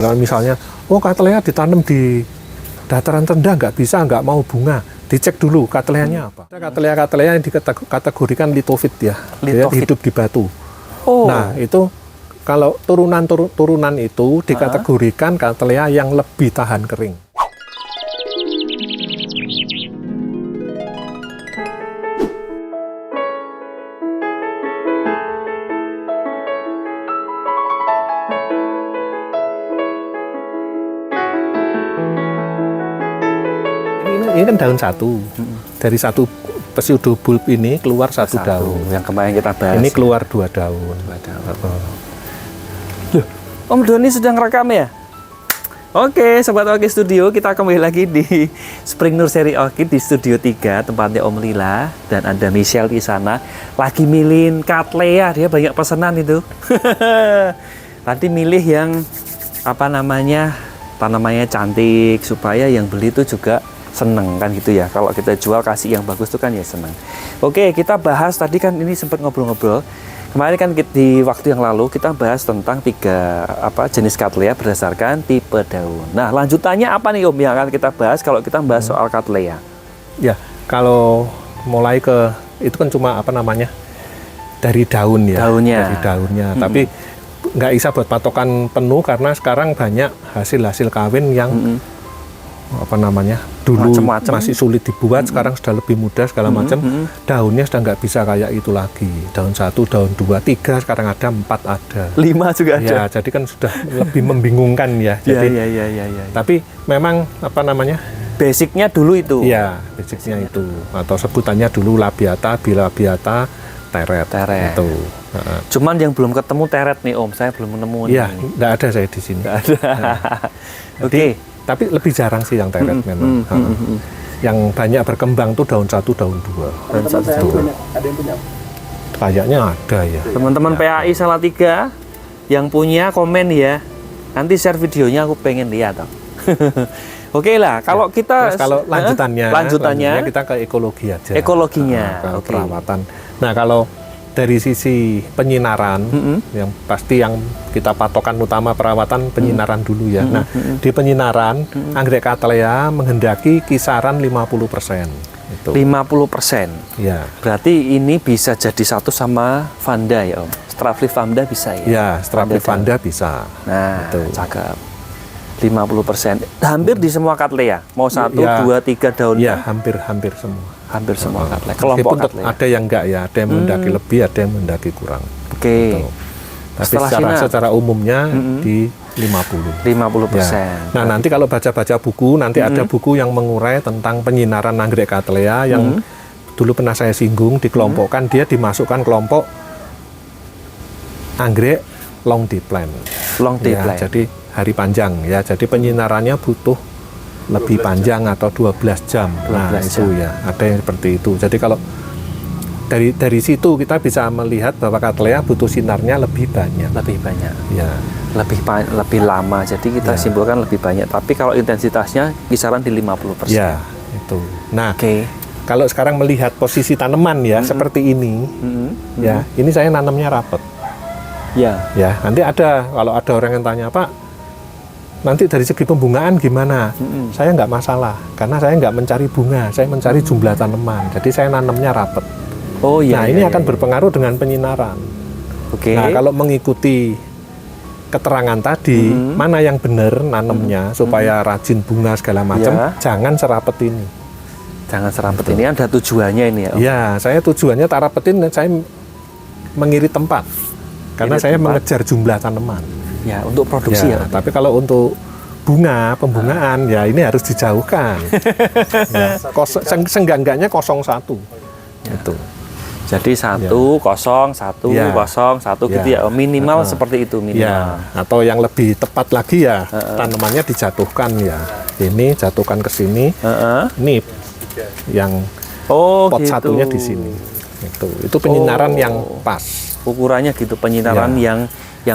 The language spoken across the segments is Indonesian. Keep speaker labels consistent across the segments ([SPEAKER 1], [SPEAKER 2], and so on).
[SPEAKER 1] Kalau misalnya, oh Cattleya ditanam di dataran rendah nggak bisa, nggak mau bunga, dicek dulu Cattleya-nya apa. Cattleya yang dikategorikan litofit ya, dia hidup di batu.
[SPEAKER 2] Oh.
[SPEAKER 1] Nah itu kalau turunan itu dikategorikan Cattleya yang lebih tahan kering. Ini kan daun satu, dari satu pseudobulb ini keluar satu daun.
[SPEAKER 2] Yang kemarin kita bahas.
[SPEAKER 1] Ini keluar 2 daun.
[SPEAKER 2] Loh, Om Doni sedang rekam ya? Oke, Sobat Orchid Studio, kita kembali lagi di Spring Nursery Orchid di Studio 3, tempatnya Om Lila. Dan ada Michelle di sana, lagi milihin Cattleya, dia banyak pesanan itu. Nanti milih yang, tanamannya cantik, supaya yang beli itu juga seneng kan gitu ya. Kalau kita jual kasih yang bagus tuh kan ya seneng. Oke, kita bahas tadi kan ini sempat ngobrol-ngobrol. Kemarin kan di waktu yang lalu kita bahas tentang 3 jenis Cattleya berdasarkan tipe daun. Nah, lanjutannya apa nih Om yang akan kita bahas kalau kita bahas soal Cattleya?
[SPEAKER 1] Ya, kalau mulai ke itu kan cuma dari daun ya. Dari daunnya. Tapi nggak bisa buat patokan penuh karena sekarang banyak hasil kawin yang dulu macem-macem. Masih sulit dibuat, sekarang sudah lebih mudah segala macam. Daunnya sudah nggak bisa kayak itu lagi. Daun 1, daun 2, 3, sekarang ada 4 ada.
[SPEAKER 2] 5 juga ada.
[SPEAKER 1] Ya, jadi kan sudah lebih membingungkan ya. Jadi, tapi memang
[SPEAKER 2] basicnya dulu itu.
[SPEAKER 1] Iya, basicnya itu. Atau sebutannya dulu labiata, bilabiata, teret. Itu.
[SPEAKER 2] Cuman yang belum ketemu teret nih Om, saya belum menemukan.
[SPEAKER 1] Iya, nggak ada saya di sini.
[SPEAKER 2] Nggak ada. Oke.
[SPEAKER 1] Tapi lebih jarang sih yang teret memang. Yang banyak berkembang tuh daun 1, daun 2.
[SPEAKER 2] Daun 1,
[SPEAKER 3] Ada yang punya?
[SPEAKER 1] Kayaknya ada ya.
[SPEAKER 2] Teman-teman PAI Salatiga yang punya komen ya. Nanti share videonya, aku pengen lihat. Oke lah, kalau kita
[SPEAKER 1] kalau lanjutannya kita ke ekologi aja.
[SPEAKER 2] Ekologinya,
[SPEAKER 1] ke perawatan. Nah, kalau dari sisi penyinaran, yang pasti yang kita patokan utama perawatan penyinaran dulu ya. Nah, di penyinaran anggrek Cattleya menghendaki kisaran 50%. Itu.
[SPEAKER 2] 50%.
[SPEAKER 1] Ya.
[SPEAKER 2] Berarti ini bisa jadi satu sama Vanda ya Om. Strapleaf Vanda bisa ya?
[SPEAKER 1] Ya, Strapleaf Vanda bisa.
[SPEAKER 2] Nah, cakep. 50%. Hampir di semua Cattleya. Mau 1, 2, 3 daun.
[SPEAKER 1] Ya, hampir semua.
[SPEAKER 2] Hampir semua Cattleya. Kelompok Cattleya.
[SPEAKER 1] Ada yang enggak ya, ada yang mendaki lebih, ada yang mendaki kurang.
[SPEAKER 2] Oke.
[SPEAKER 1] Tapi secara umumnya di 50%. Ya. Nah, nanti kalau baca-baca buku, nanti ada buku yang mengurai tentang penyinaran anggrek Cattleya yang dulu pernah saya singgung, dikelompokkan, dia dimasukkan kelompok anggrek long day plant.
[SPEAKER 2] Long day plant.
[SPEAKER 1] Jadi hari panjang ya. Jadi penyinarannya butuh lebih panjang atau 12 jam. Nah, itu ya, ada yang seperti itu. Jadi kalau dari situ kita bisa melihat bahwa Cattleya butuh sinarnya lebih banyak.
[SPEAKER 2] Lebih banyak.
[SPEAKER 1] Ya.
[SPEAKER 2] Lebih lama. Jadi kita simpulkan lebih banyak. Tapi kalau intensitasnya kisaran di 50%.
[SPEAKER 1] Ya, itu. Nah, kalau sekarang melihat posisi tanaman ya seperti ini, ya, ini saya nanamnya rapet.
[SPEAKER 2] Ya.
[SPEAKER 1] Ya, nanti kalau ada orang yang tanya, Pak, nanti dari segi pembungaan gimana? Saya nggak masalah, karena saya nggak mencari bunga, saya mencari jumlah tanaman. Jadi saya nanamnya rapet.
[SPEAKER 2] Oh iya.
[SPEAKER 1] Nah, ini akan berpengaruh dengan penyinaran.
[SPEAKER 2] Oke.
[SPEAKER 1] Nah, kalau mengikuti keterangan tadi, mana yang benar nanamnya supaya rajin bunga segala macam, jangan serapet ini.
[SPEAKER 2] Jangan serapet ini, ada tujuannya ini ya Om?
[SPEAKER 1] Ya, saya tujuannya tak rapetin, saya mengiri tempat. Karena saya mengejar jumlah tanaman.
[SPEAKER 2] Ya, untuk produksi ya.
[SPEAKER 1] Tapi kalau untuk pembungaan, ya ini harus dijauhkan. Ya, senggangganya 01. Itu.
[SPEAKER 2] Jadi 1, 0, 1, 0, 1 gitu ya. Minimal seperti itu minimal.
[SPEAKER 1] Ya, atau yang lebih tepat lagi ya, tanamannya dijatuhkan ya. Ini jatuhkan ke sini. Ini yang pot gitu. Satunya di sini. Itu penyinaran yang pas.
[SPEAKER 2] Ukurannya gitu, penyinaran yang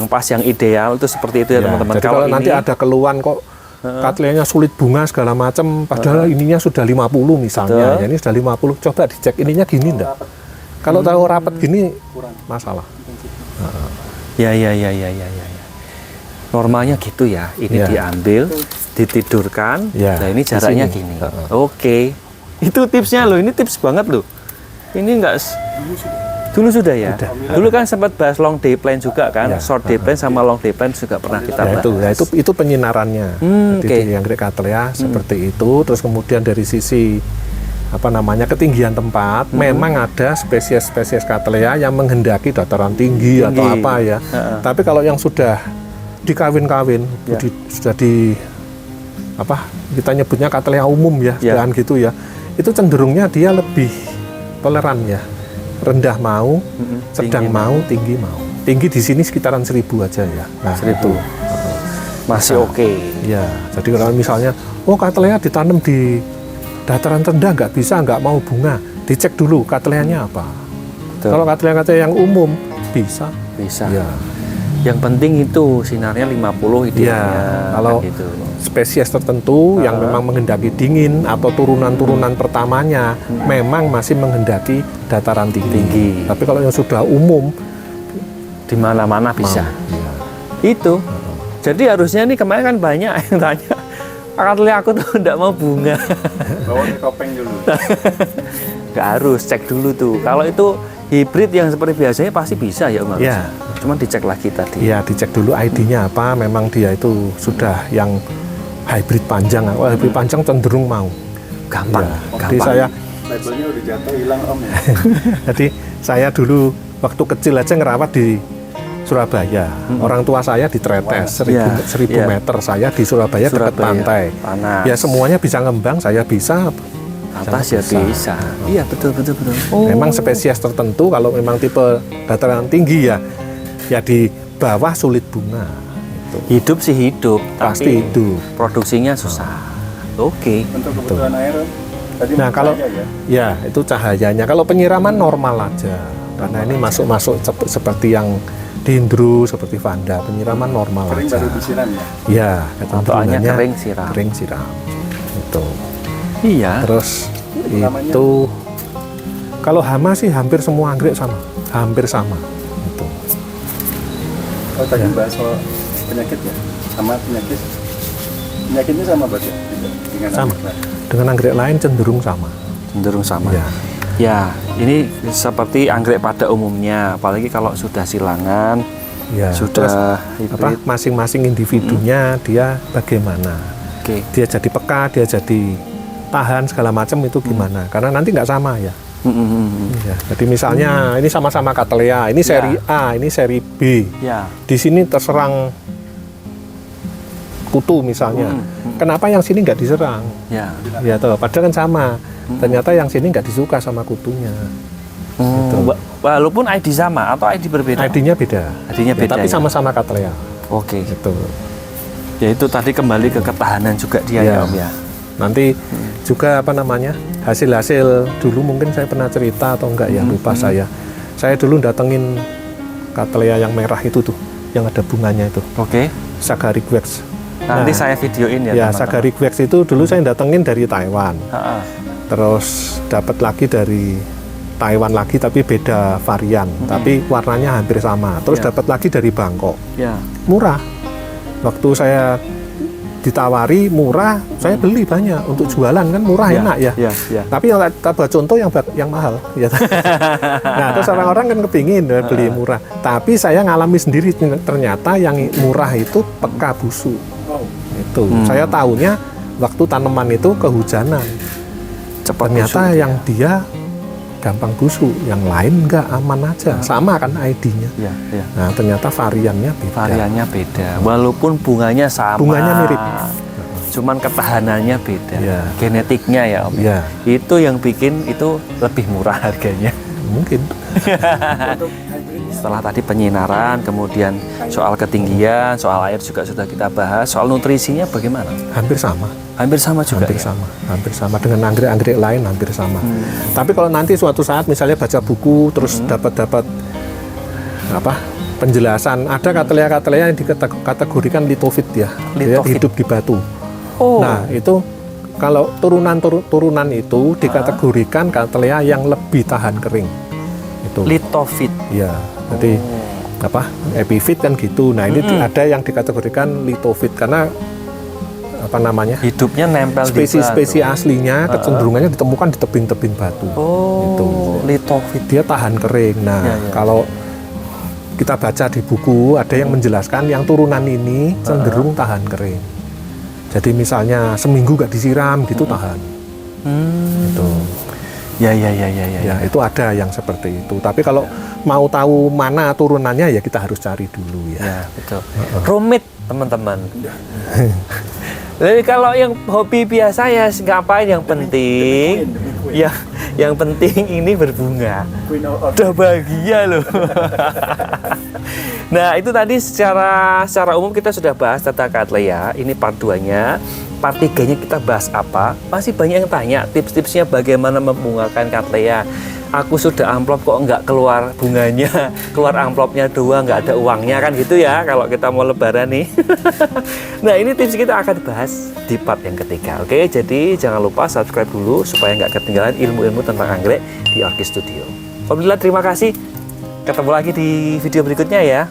[SPEAKER 2] pas, yang ideal itu seperti itu ya teman-teman.
[SPEAKER 1] Jadi kalau nanti ada keluhan kok Cattleya sulit bunga segala macam, padahal ininya sudah 50 misalnya, ya ini sudah 50, coba dicek ininya gini enggak? Kalau tahu rapat gini masalah.
[SPEAKER 2] Ya. Normalnya gitu ya. Ini diambil, ditidurkan. Nah, ini jaraknya gini. Oke. Itu tipsnya loh. Ini tips banget loh. Ini enggak dulu sudah ya. Dulu kan sempat bahas long day plan juga kan. Short day plan sama long day plan juga pernah kita bahas.
[SPEAKER 1] Itu penyinarannya. Jadi di anggrek Cattleya seperti itu. Terus kemudian dari sisi ketinggian tempat, memang ada spesies-spesies Cattleya yang menghendaki dataran tinggi atau apa ya. Tapi kalau yang sudah dikawin-kawin, sudah kita nyebutnya Cattleya umum ya, dan gitu ya. Itu cenderungnya dia lebih toleran ya. Rendah mau, sedang mau, tinggi mau. Tinggi di sini sekitaran 1000 aja ya. Nah,
[SPEAKER 2] 1000. Masih oke.
[SPEAKER 1] Ya, jadi kalau misalnya, Cattleya ditanam di dataran rendah nggak mau bunga, dicek dulu Cattleyanya apa. Kalau Cattleya yang umum bisa. Ya.
[SPEAKER 2] Yang penting itu sinarnya 50 idealnya.
[SPEAKER 1] Kalau gitu. Spesies tertentu yang memang menghendaki dingin atau turunan-turunan pertamanya memang masih menghendaki dataran tinggi. Tapi kalau yang sudah umum
[SPEAKER 2] di mana-mana bisa. Itu. Jadi harusnya nih kemarin kan banyak yang tanya, Cattleya aku tuh enggak mau bunga.
[SPEAKER 3] Bawa topeng dulu.
[SPEAKER 2] Nggak harus, cek dulu tuh. Kalau itu hibrid yang seperti biasanya pasti bisa ya Om.
[SPEAKER 1] Ya.
[SPEAKER 2] Cuman dicek lagi tadi.
[SPEAKER 1] Iya, dicek dulu ID-nya apa. Memang dia itu sudah yang hybrid panjang. Hybrid panjang cenderung mau.
[SPEAKER 2] Gampang.
[SPEAKER 1] Jadi saya
[SPEAKER 3] labelnya udah jatuh hilang Om ya.
[SPEAKER 1] Jadi saya dulu waktu kecil aja ngerawat di Surabaya. Orang tua saya di Tretes 1000 meter. Saya di Surabaya dekat pantai.
[SPEAKER 2] Panas.
[SPEAKER 1] Ya semuanya bisa ngembang, saya bisa.
[SPEAKER 2] Atas ya bisa. Iya betul.
[SPEAKER 1] Memang spesies tertentu kalau memang tipe dataran tinggi ya di bawah sulit bunga. Gitu.
[SPEAKER 2] Hidup sih hidup,
[SPEAKER 1] pasti hidup.
[SPEAKER 2] Produksinya susah. Oke.
[SPEAKER 3] Untuk kebutuhan air tadi
[SPEAKER 1] kalau ya itu cahayanya. Kalau penyiraman normal aja. Karena ini masuk seperti yang dendro, seperti Vanda, penyiraman normal
[SPEAKER 3] kering
[SPEAKER 1] aja.
[SPEAKER 3] Baru disiram ya?
[SPEAKER 1] Iya,
[SPEAKER 2] ketentuannya kering siram.
[SPEAKER 1] Itu.
[SPEAKER 2] Iya.
[SPEAKER 1] Terus itu kalau hama sih hampir semua anggrek sama. Hampir sama. Itu.
[SPEAKER 3] Tadi bahas soal penyakit ya? Sama penyakit. Penyakitnya sama berarti ya?
[SPEAKER 1] Sama. Dengan anggrek lain cenderung sama.
[SPEAKER 2] Ya, ini seperti anggrek pada umumnya, apalagi kalau sudah silangan, sudah
[SPEAKER 1] masing-masing individunya dia bagaimana. Dia jadi peka, dia jadi tahan segala macam itu gimana? Karena nanti nggak sama ya. Ya. Jadi misalnya ini sama-sama Cattleya, ini seri A, ini seri B. Di sini terserang kutu misalnya. Kenapa yang sini nggak diserang? Ya toh, padahal kan sama. Ternyata yang sini nggak disuka sama kutunya. Gitu.
[SPEAKER 2] Walaupun ID sama atau ID berbeda?
[SPEAKER 1] ID-nya beda. Tapi sama-sama Cattleya.
[SPEAKER 2] Oke.
[SPEAKER 1] Gitu.
[SPEAKER 2] Ya itu tadi kembali ke ketahanan juga dia ya Om ya.
[SPEAKER 1] Nanti juga hasil-hasil dulu mungkin saya pernah cerita atau enggak ya, lupa saya. Saya dulu datengin Cattleya yang merah itu tuh, yang ada bunganya itu. Sagaric Wax.
[SPEAKER 2] Nanti saya videoin ya.
[SPEAKER 1] Sagaric Wax itu dulu saya datengin dari Taiwan. Terus dapat lagi dari Taiwan lagi tapi beda varian, tapi warnanya hampir sama. Terus dapat lagi dari Bangkok. Murah. Waktu saya ditawari murah, saya beli banyak untuk jualan kan murah enak ya. Tapi yang buat contoh yang mahal. Ya. Nah terus orang-orang kan kepingin beli murah. Tapi saya ngalami sendiri ternyata yang murah itu peka busuk. Itu saya tahunya waktu tanaman itu kehujanan. Ternyata yang dia gampang busuk, yang lain enggak, aman aja, sama kan ID-nya. Nah ternyata variannya beda.
[SPEAKER 2] Walaupun bunganya sama.
[SPEAKER 1] Bunganya mirip.
[SPEAKER 2] Cuman ketahanannya beda. Genetiknya ya Om. Itu yang bikin itu lebih murah harganya.
[SPEAKER 1] Mungkin.
[SPEAKER 2] Setelah tadi penyinaran, kemudian soal ketinggian, soal air juga sudah kita bahas. Soal nutrisinya bagaimana?
[SPEAKER 1] Hampir sama.
[SPEAKER 2] Hampir sama juga.
[SPEAKER 1] Hampir sama dengan anggrek-anggrek lain hampir sama. Tapi kalau nanti suatu saat misalnya baca buku terus dapat penjelasan, ada Cattleya yang dikategorikan litofit ya, dia hidup di batu. Nah itu kalau turunan itu dikategorikan Cattleya yang lebih tahan kering. Itu.
[SPEAKER 2] Litofit.
[SPEAKER 1] Ya, jadi epifit kan gitu. Nah ini ada yang dikategorikan lithofit karena apa namanya,
[SPEAKER 2] hidupnya nempel
[SPEAKER 1] spesies aslinya kecenderungannya ditemukan di tebing-tebing batu. Gitu.
[SPEAKER 2] Lithofit,
[SPEAKER 1] dia tahan kering. Nah kalau kita baca di buku ada yang menjelaskan yang turunan ini cenderung tahan kering. Jadi misalnya seminggu gak disiram gitu tahan. Gitu.
[SPEAKER 2] Ya,
[SPEAKER 1] itu ada yang seperti itu. Tapi kalau mau tahu mana turunannya ya kita harus cari dulu ya.
[SPEAKER 2] Ya, betul. Rumit teman-teman. Jadi kalau yang hobi biasa ya ngapain, yang penting yang penting ini berbunga. Udah bahagia loh. Nah, itu tadi secara umum kita sudah bahas tentang Cattleya. Ini part 2-nya. Part 3-nya kita bahas apa? Masih banyak yang tanya tips-tipsnya bagaimana membungakan Cattleya. Aku sudah amplop kok nggak keluar bunganya, keluar amplopnya doang, nggak ada uangnya, kan gitu ya kalau kita mau lebaran nih. Nah, ini tips kita akan bahas di part yang ketiga. Oke, jadi jangan lupa subscribe dulu supaya nggak ketinggalan ilmu-ilmu tentang anggrek di Orchid Studio. Alhamdulillah, terima kasih. Ketemu lagi di video berikutnya ya.